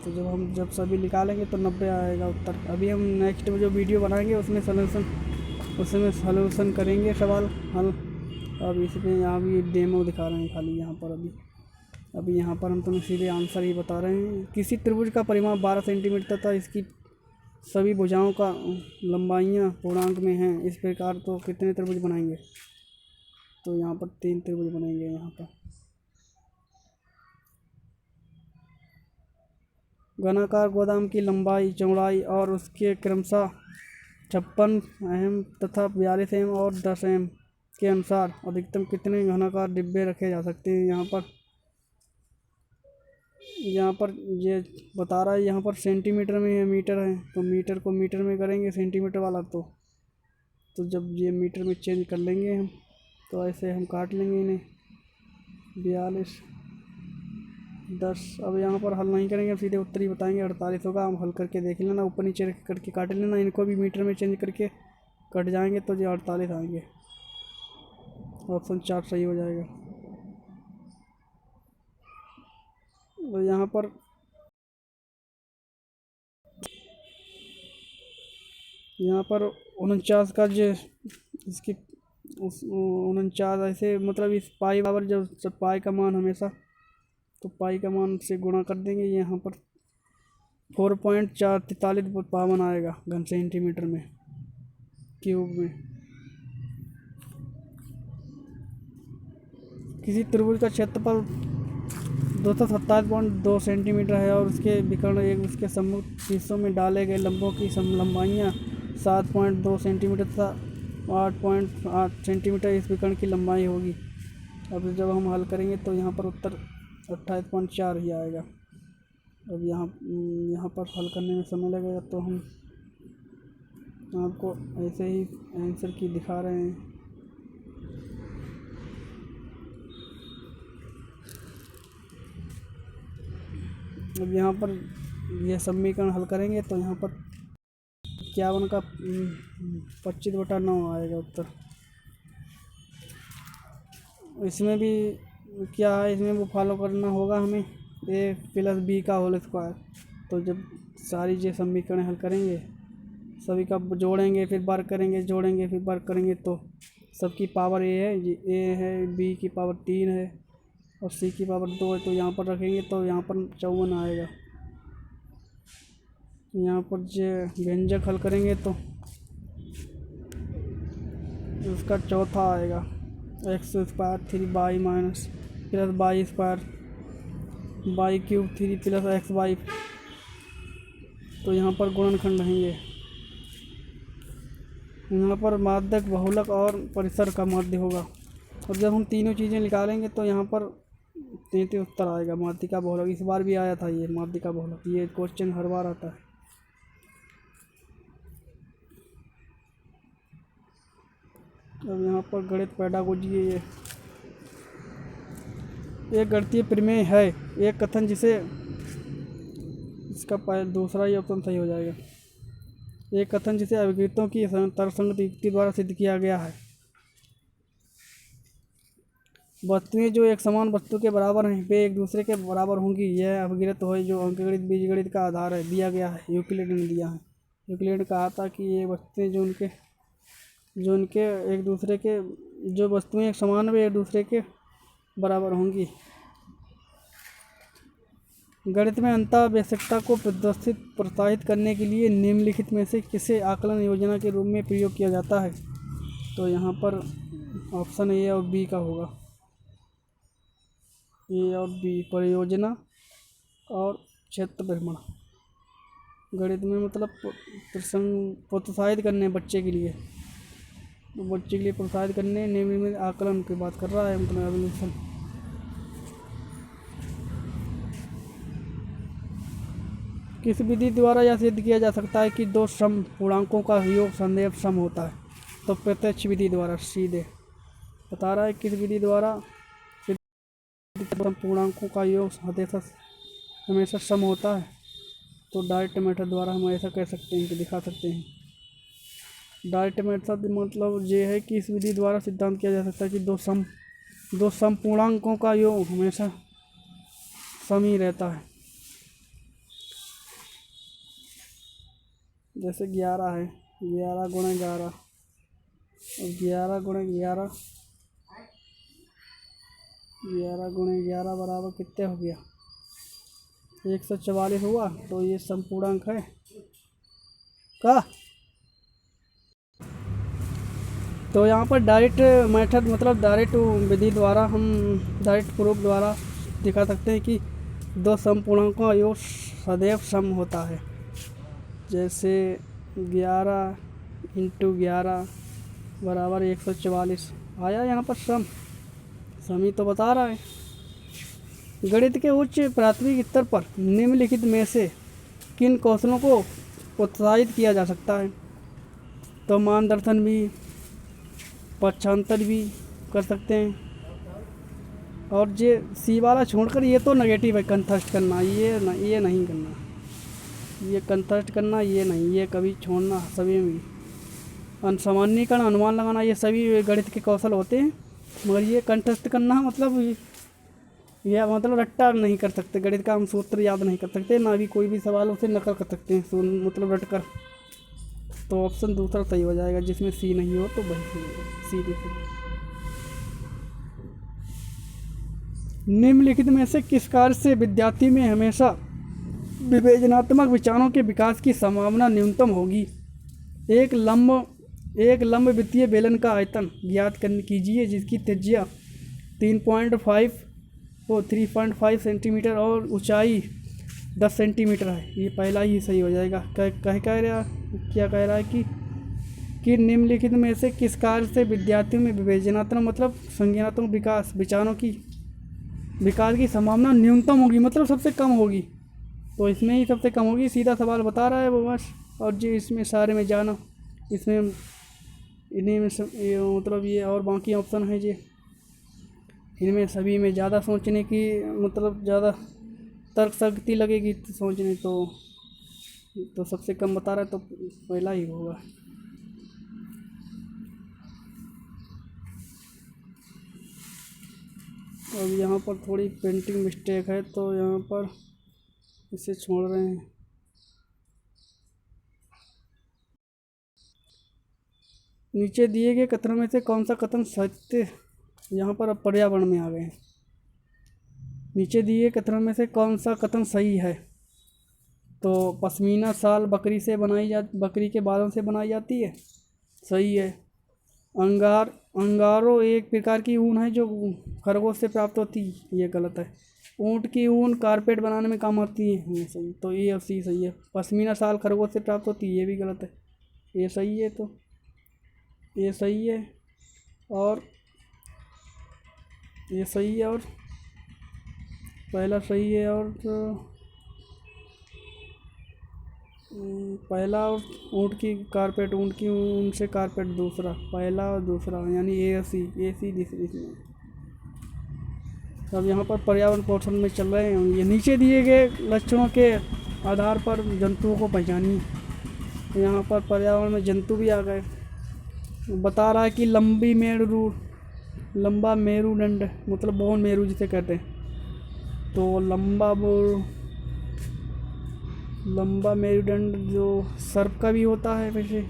तो जब सभी निकालेंगे तो 90 आएगा उत्तर। अभी हम नेक्स्ट जो वीडियो बनाएंगे उसमें सलूशन करेंगे सवाल हल। अब इसमें यहाँ भी डेमो दिखा रहे हैं खाली यहाँ पर। अभी यहाँ पर हम तुम्हें सीधे आंसर ही बता रहे हैं। किसी त्रिभुज का परिमाप 12 सेंटीमीटर तथा इसकी सभी भुजाओं का लंबाइयाँ पूर्णांक में हैं इस प्रकार, तो कितने त्रिभुज बनाएंगे। तो यहाँ पर 3 त्रिभुज बनेंगे। यहाँ पर घनाकार गोदाम की लंबाई, चौड़ाई और उसके क्रमशः 56 एम तथा 42 एम और 10 एम के अनुसार अधिकतम कितने घनाकार डिब्बे रखे जा सकते हैं। यहाँ पर ये बता रहा है, यहाँ पर सेंटीमीटर में है, मीटर है, तो मीटर को मीटर में करेंगे सेंटीमीटर वाला। तो जब ये मीटर में चेंज कर लेंगे हम, तो ऐसे हम काट लेंगे इन्हें 42, 10। अब यहाँ पर हल नहीं करेंगे, सीधे उत्तर ही बताएंगे। 48 होगा। हम हल करके देख लेना, ऊपर नीचे करके काट लेना, इनको भी मीटर में चेंज करके कट जाएंगे तो ये 48 आएंगे। ऑप्शन 4 सही हो जाएगा। तो यहाँ पर 49 का जो इसकी 49 ऐसे मतलब इस पाई बराबर जब पाई का मान हमेशा, तो पाई का मान से गुणा कर देंगे। यहाँ पर 4.443 पावन आएगा घन सेंटीमीटर में क्यूब में। किसी त्रिभुज का क्षेत्रफल 227.2 सेंटीमीटर है और उसके विकर्ण एक उसके सम्मुख हिस्सों में डाले गए लंबों की लंबाइयाँ 7.2 सेंटीमीटर तथा 8.8 सेंटीमीटर इस विकर्ण की लंबाई होगी। अब जब हम हल करेंगे तो यहाँ पर उत्तर 28.4 ही आएगा। अब यहाँ पर हल करने में समय लगेगा, तो हम आपको ऐसे ही आंसर की दिखा रहे हैं। अब यहाँ पर यह समीकरण हल करेंगे तो यहाँ पर 51 का 25/9 आएगा उत्तर। इसमें भी क्या है, इसमें वो फॉलो करना होगा हमें a + b का होल स्क्वायर। तो जब सारी ये समीकरण हल करेंगे, सभी का जोड़ेंगे फिर वर्ग करेंगे, जोड़ेंगे फिर वर्ग करेंगे, तो सबकी पावर a है, ये a है, b की पावर 3 है और c की पावर 2 है। तो यहाँ पर रखेंगे तो यहाँ पर 54 आएगा। यहाँ पर जो व्यंजक हल करेंगे तो उसका चौथा आएगा x² 3y minus plus y square y³ 3 plus xy। तो यहाँ पर गुणनखंड रहेंगे। यहाँ पर माध्यक, बहुलक और परिसर का माध्य होगा। और जब हम तीनों चीज़ें निकालेंगे तो यहाँ पर 33 उत्तर आएगा। माध्यिका बहुलक इस बार भी आया था, ये माध्यिका बहुलक, ये क्वेश्चन हर बार आता है। अब यहाँ पर गणित पेडागोजी है, ये एक गणितीय प्रमेय है, एक कथन जिसे इसका दूसरा ही ऑप्शन सही हो जाएगा। एक कथन जिसे अभिकृतों की तर्कसंगत युक्ति द्वारा सिद्ध किया गया है। वस्तुएं जो एक समान वस्तु के बराबर हैं वे एक दूसरे के बराबर होंगी, यह अभिगत है जो अंकगणित बीजगणित का आधार है, दिया गया है, यूक्लिड ने दिया है। यूक्लिड ने कहा था कि ये वस्तुएं जो उनके एक दूसरे के जो वस्तुएं एक समान वे एक दूसरे के बराबर होंगी। गणित में अंतःवैयक्तिकता को प्रोत्साहित करने के लिए निम्नलिखित में से किसे आकलन योजना के रूप में प्रयोग किया जाता है? तो यहाँ पर ऑप्शन ए और बी का होगा, ए और बी, परियोजना और क्षेत्र भ्रमण। गणित में मतलब प्रोत्साहित करने बच्चे के लिए, प्रोत्साहित करने निम्न आकलन की बात कर रहा है, मतलब एवोल्यूशन। किस विधि द्वारा यह सिद्ध किया जा सकता है कि दो सम पूर्णांकों का योग सदैव सम होता है? तो प्रत्यक्ष विधि द्वारा, सीधे बता रहा है किस विधि द्वारा पूर्णांकों का योग हमेशा सम होता है। तो डायरेक्ट मेथड द्वारा हम ऐसा कह सकते हैं कि दिखा सकते हैं। डायरेक्ट मेथड मतलब ये है कि इस विधि द्वारा सिद्धांत किया जा सकता है कि दो सम पूर्णांकों का योग हमेशा सम ही रहता है। जैसे 11 है, 11 गुणे 11 और 11 गुणे 11, 11 गुणे 11 बराबर कितने हो गया? 144 हुआ। तो ये समपूर्णांक है का। तो यहाँ पर डायरेक्ट मेथड मतलब डायरेक्ट विधि द्वारा हम डायरेक्ट प्रूफ द्वारा दिखा सकते हैं कि दो समपूर्णांकों का योग सदैव सम होता है। जैसे 11 × 11 बराबर 144 आया यहाँ पर सम ही तो बता रहा है। गणित के उच्च प्राथमिक स्तर पर निम्नलिखित में से किन कौशलों को प्रोत्साहित किया जा सकता है? तो मानदर्शन भी, पक्षांतर भी कर सकते हैं। और ये सी वाला छोड़कर ये तो नेगेटिव है, कंथस्ट करना, ये नहीं करना, ये कंथस्ट करना ये नहीं, ये कभी छोड़ना। सभी में अनसामान्यीकरण, अनुमान लगाना, ये सभी गणित के कौशल होते हैं। मगर ये कंठस्थ करना मतलब यह मतलब रट्टा नहीं कर सकते, गणित का हम सूत्र याद नहीं कर सकते, ना भी कोई भी सवाल उसे नकल कर सकते हैं मतलब रट कर। तो ऑप्शन दूसरा सही हो जाएगा, जिसमें सी नहीं हो तो वही सी नहीं। निम्नलिखित में से किस कार्य से विद्यार्थी में हमेशा विवेचनात्मक विचारों के विकास की संभावना न्यूनतम होगी? एक लंब वृत्तीय बेलन का आयतन ज्ञात कीजिए जिसकी त्रिज्या 3.5 सेंटीमीटर और ऊंचाई 10 सेंटीमीटर है। ये पहला ही सही हो जाएगा। क्या कह रहा है कि निम्नलिखित में से किस कार्य से विद्यार्थियों में विवेचनात्मक मतलब संज्ञानात्मक विचारों की विकास की संभावना न्यूनतम होगी, मतलब सबसे कम होगी। तो इसमें ही सबसे कम होगी, सीधा सवाल बता रहा है वो बस। और जो इसमें सारे में जाना, इसमें इन्हीं में मतलब ये और बाकी ऑप्शन है जी, इनमें सभी में ज़्यादा सोचने की मतलब ज़्यादा तर्क शक्ति लगेगी तो सोचने, तो सबसे कम बता रहा है तो पहला ही होगा। अब यहाँ पर थोड़ी पेंटिंग मिस्टेक है तो यहाँ पर इसे छोड़ रहे हैं। नीचे दिए गए कथनों में से कौन सा कथन सत्य, यहाँ पर अब पर्यावरण में आ गए हैं। नीचे दिए कथनों में से कौन सा कथन सही है? तो पश्मीना शाल बकरी के बालों से बनाई जाती है, सही है। अंगारो एक प्रकार की ऊन है जो खरगोश से प्राप्त होती है, ये गलत है। ऊँट की ऊन कारपेट बनाने में काम आती है, ये सही। तो ए और सी सही है। पश्मीना शाल खरगोश से प्राप्त होती है, ये भी गलत है। ये सही है, तो ये सही है और ये सही है और पहला सही है और पहला ऊँट की कारपेट, ऊँट की ऊन से कारपेट दूसरा, पहला और दूसरा यानी ए सी इसमें। अब यहाँ पर पर्यावरण पोषण में चल रहे हैं। ये नीचे दिए गए लक्षणों के आधार पर जंतुओं को पहचानिए। यहाँ पर पर्यावरण में जंतु भी आ गए। बता रहा है कि लंबा मेरुदंड मतलब बोन मेरू जिसे कहते हैं, तो लंबा मेरुदंड जो सर्प का भी होता है वैसे।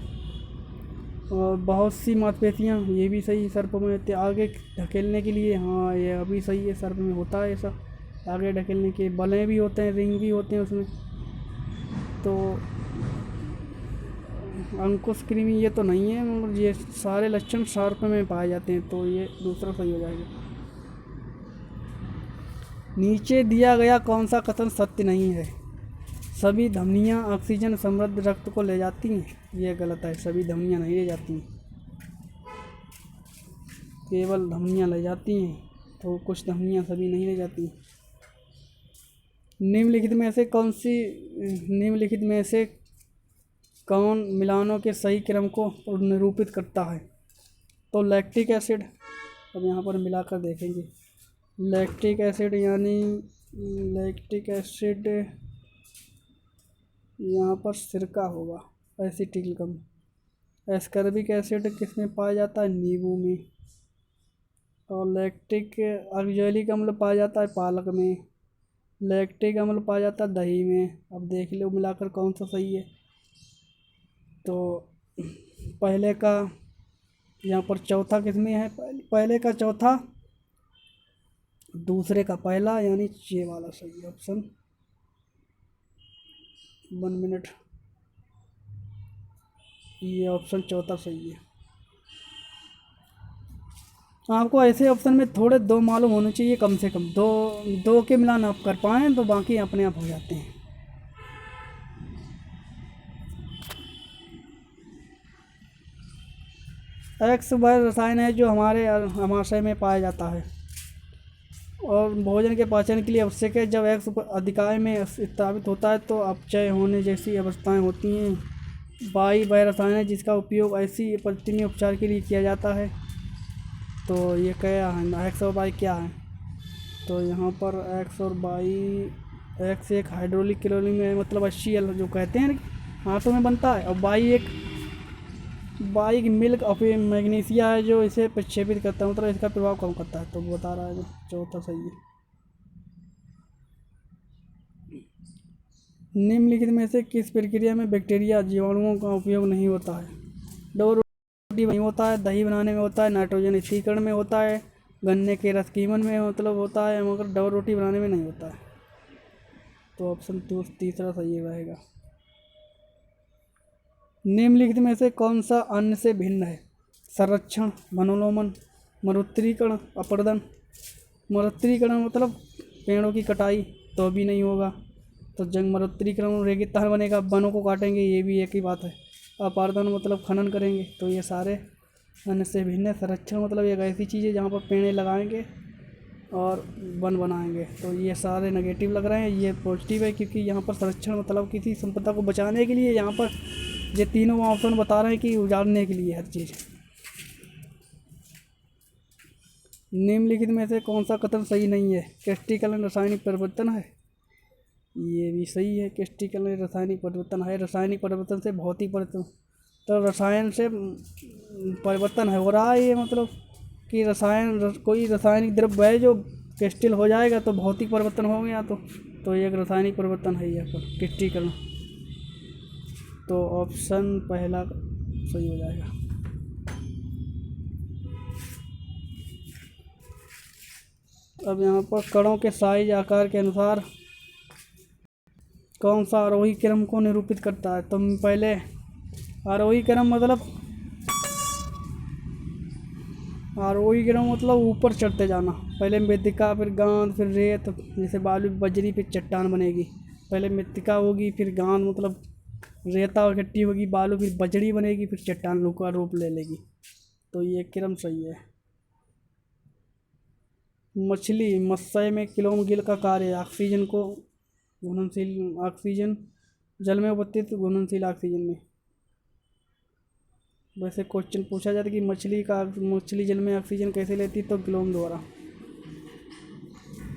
और बहुत सी मांसपेशियाँ, ये भी सही सर्प में होती है आगे ढकेलने के लिए। हाँ ये अभी सही है, सर्प में होता है ऐसा आगे ढकेलने के। बलें भी होते हैं, रिंग भी होते हैं उसमें। तो अंकुश कृमि ये तो नहीं है, मगर ये सारे लक्षण सर्प में पाए जाते हैं, तो ये दूसरा सही हो जाएगा। नीचे दिया गया कौन सा कथन सत्य नहीं है? सभी धमनियाँ ऑक्सीजन समृद्ध रक्त को ले जाती हैं, ये गलत है। सभी धमनियाँ नहीं ले जाती हैं, केवल धमनियाँ ले जाती हैं, तो कुछ धमनियाँ सभी नहीं ले जाती हैं। निम्नलिखित में से कौन मिलानों के सही क्रम को निरूपित करता है? तो लैक्टिक एसिड। अब यहाँ पर मिलाकर देखेंगे। लैक्टिक एसिड यहाँ पर सिरका होगा, एसिटिलकम। एस्कर्बिक एसिड किस में पाया जाता है? नींबू में। और लैक्टिक ऑक्जेलिक अम्ल पाया जाता है पालक में। लैक्टिक अम्ल पाया जाता है दही में। अब देख लो मिलाकर कौन सा सही है। तो पहले का यहाँ पर चौथा किस में है? पहले का चौथा, दूसरे का पहला, यानी ये वाला सही ऑप्शन। 1 मिनट, ये ऑप्शन चौथा सही है। आपको ऐसे ऑप्शन में थोड़े दो मालूम होने चाहिए, कम से कम दो के मिलान आप कर पाएँ तो बाकी अपने आप हो जाते हैं। एक्स वह रसायन है जो हमारे आमाशय में पाया जाता है और भोजन के पाचन के लिए आवश्यक है। जब एक्स अधिकाय में स्थापित होता है तो अपचय होने जैसी अवस्थाएं होती हैं। वाई वह रसायन है जिसका उपयोग ऐसी परिस्थिति में उपचार के लिए किया जाता है। तो ये क्या है? एक्स और वाई क्या है? तो यहाँ पर एक्स और वाई, एक्स एक हाइड्रोलिक क्लोरीन है, मतलब HCl जो कहते हैं हाथों में बनता है। और वाई की मिल्क ऑफ मैग्नीशिया है जो इसे प्रक्षेपित करता है, मतलब इसका प्रभाव कम करता है। तो बता रहा है चौथा सही है। निम्नलिखित में से किस प्रक्रिया में बैक्टीरिया जीवाणुओं का उपयोग नहीं होता है? डो रोटी नहीं होता है, दही बनाने में होता है, नाइट्रोजन स्थिरीकरण में होता है, गन्ने के रस कीमन में मतलब होता है, मगर डो रोटी बनाने में नहीं होता है। तो ऑप्शन तीसरा सही रहेगा। निम्नलिखित में से कौन सा अन्न से भिन्न है? संरक्षण, वनोन्मूलन, मरुत्तीकरण, अपरदन। मरुत्तीकरण मतलब पेड़ों की कटाई, तो भी नहीं होगा। तो जंग मरुत्तीकरण रेगिस्तान बनेगा, वनों को काटेंगे, ये भी एक ही बात है। अपरदन मतलब खनन करेंगे, तो ये सारे अन्न से भिन्न है। संरक्षण मतलब एक ऐसी चीज़ है जहाँ पर पेड़ें लगाएंगे और वन बनाएंगे, तो ये सारे नेगेटिव लग रहे हैं। ये पॉजिटिव है क्योंकि यहाँ पर संरक्षण मतलब किसी संपदा को बचाने के लिए, यहाँ पर ये तीनों ऑप्शन बता रहे हैं कि उजाड़ने के लिए हर चीज़। निम्नलिखित में से कौन सा कथन सही नहीं है? क्रिस्टलीकरण रासायनिक परिवर्तन है, ये भी सही है। क्रिस्टलीकरण रासायनिक परिवर्तन है। रासायनिक परिवर्तन से भौतिक परिवर्तन, तो रसायन से परिवर्तन हो रहा है। ये मतलब कि कोई रासायनिक द्रव्य है जो क्रिस्टल हो जाएगा तो भौतिक परिवर्तन हो गया। तो एक रासायनिक परिवर्तन है यहाँ पर क्रिस्टलीकरण। तो ऑप्शन पहला सही हो जाएगा। अब यहाँ पर कणों के साइज आकार के अनुसार कौन सा आरोही क्रम को निरूपित करता है? तो पहले आरोही क्रम मतलब ऊपर चढ़ते जाना। पहले मृत्तिका, फिर गांध, फिर रेत, जैसे बालू बजरी, फिर चट्टान बनेगी। पहले मृत्तिका होगी, फिर गांध मतलब रेता और गट्टी होगी, बालू, फिर बजरी बनेगी, फिर चट्टान का रूप ले लेगी। तो ये क्रम सही है। मत्स्य में क्लोम गिल का कार्य ऑक्सीजन को घुलनशील ऑक्सीजन जल में उपस्थित घुलनशील ऑक्सीजन में। वैसे क्वेश्चन पूछा जाता है कि मछली जल में ऑक्सीजन कैसे लेती है, तो ग्लोम द्वारा।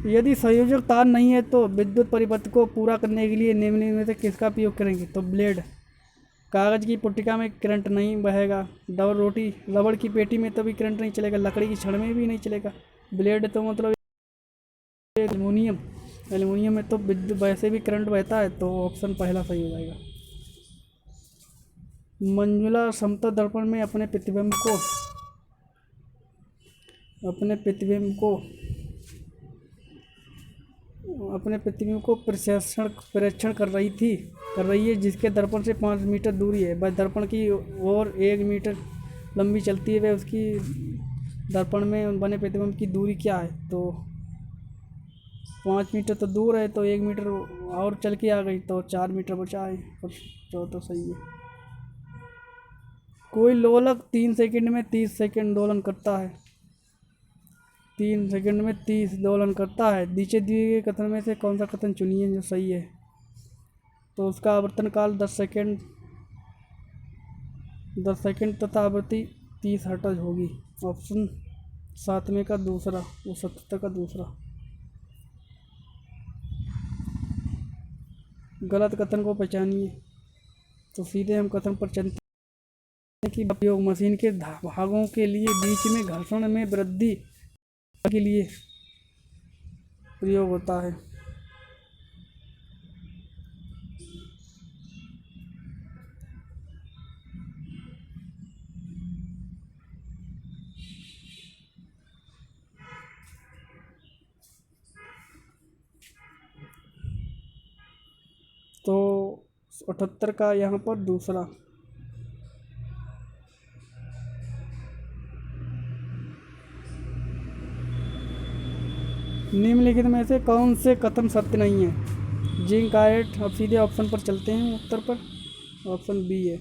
यदि संयोजक तार नहीं है तो विद्युत परिपथ को पूरा करने के लिए निम्नलिखित में से किसका उपयोग करेंगे, तो ब्लेड। कागज़ की पुट्टिका में करंट नहीं बहेगा। रबड़ की पेटी में तो भी करंट नहीं चलेगा। लकड़ी की छड़ में भी नहीं चलेगा। ब्लेड तो मतलब एल्युमिनियम में तो विद्युत वैसे भी करंट बहता है, तो ऑप्शन पहला सही हो जाएगा। मंजुला समतल दर्पण में अपने प्रतिबिंब को परीक्षण कर रही है, जिसके दर्पण से 5 मीटर दूरी है। वह दर्पण की ओर 1 मीटर लंबी चलती है। वह उसकी दर्पण में बने प्रतिबिंब की दूरी क्या है, तो 5 मीटर तो दूर है, तो 1 मीटर और चल के आ गई, तो 4 मीटर बचा है। और चौथा सही है। कोई लोलक 3 सेकंड में 30 सेकंड दोलन करता है। 3 सेकंड में 30 दोलन करता है। नीचे दिए गए कथन में से कौन सा कथन चुनिए जो सही है, तो उसका आवर्तन काल 10 सेकंड तथा आवृत्ति 30 हर्ट्ज होगी। ऑप्शन 7 का दूसरा, वो 77 का दूसरा। गलत कथन को पहचानिए, तो सीधे हम कथन पर चलते हैं कि उपयोग मशीन के भागों के लिए बीच में घर्षण में वृद्धि के लिए प्रयोग होता है। तो 78 का यहाँ पर दूसरा। निम्नलिखित में से कौन से कथन सत्य नहीं है। जिंक आयट। अब सीधे ऑप्शन पर चलते हैं उत्तर पर। ऑप्शन बी है।